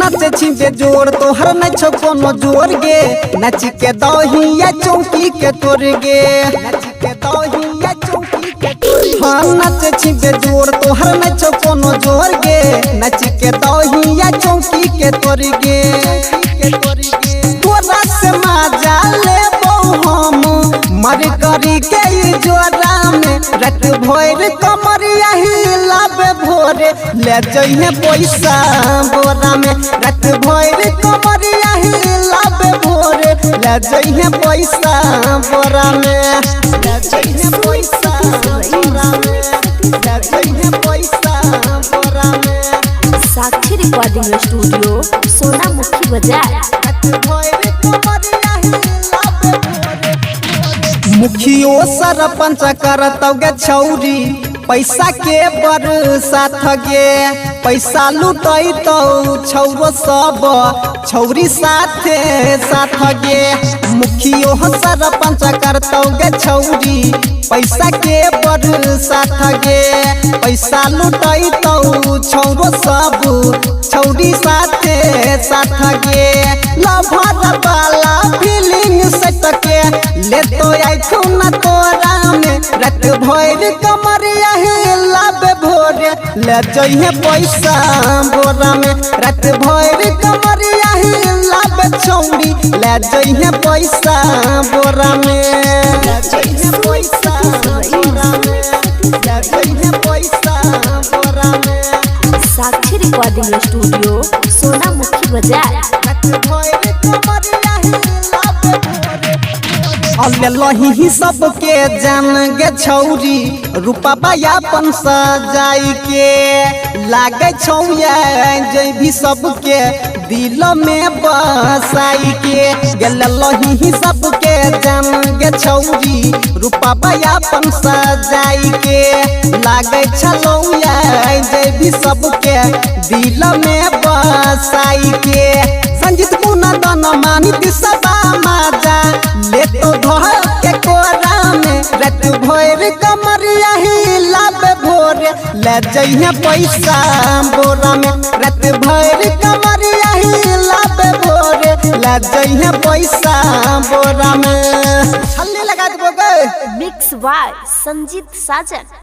नाचे छिपे जोर तोहर न छो कोनो जोर गे नाच के दहिया चौकी के तोर गे नाच के दहिया चौकी के तोर हां नाचे छिपे जोर तोहर न छो कोनो जोर गे नाच के दहिया चौकी के तोर गे तोरा से मजा लेबो हम मर करी के जोरा में रात भर कमरिया हिलाबे भोरे ले जइहे पैसा बोरा में रात भर कमरिया हिलाबे भोरे ले जइहे पैसा बोरा में ले जइहे पैसा बोरा में ले जइहे पैसा बोरा में। साक्षी रिकॉर्डिंग स्टूडियो सोनामुखी बाजार। मुखियो सरपंच करतौ गे छौरी पैसा के बरसात गे पैसा लुटैतौ छौरो सब छौरी साथे साथ गे मुखियो सरपंच करतौ गे छौरी पैसा के बरसात गे पैसा लुटैतौ छौरो सब छौरी साथे साथ गे लभर वाला फीलिंग सटके ले तो आई खून तोरा में रात भर कमरिया हिलाबे भोरे ले जइहे पैसा बोरा में रात भर कमरिया हिलाबे छौरी ले जइहे पैसा बोरा में ले जइहे पैसा बोरा में ले जइहे पैसा बोरा में। साक्षी रिकॉर्डिंग स्टूडियो सोनामुखी बाजार। लही सबके जान गे छौरी रूपा बायापन सजाई के लागे छौया जे भी सबके दिल में बसाई के गेल लही सबके जान गे छौरी रूपा बायापन सजाई के लागे छलौया जे भी सबके दिल में बसाई के संजीत मुना दन मानित सबा माजा ले तो धर के कोरा में रात भर कमरिया हिलाबे भोरे ले जइहे पैसा बोरा में रात भर कमरिया हिलाबे भोरे ले जइहे पैसा बोरा में छल्ली लगा देबो गे। Mix by Sanjeet Sajan.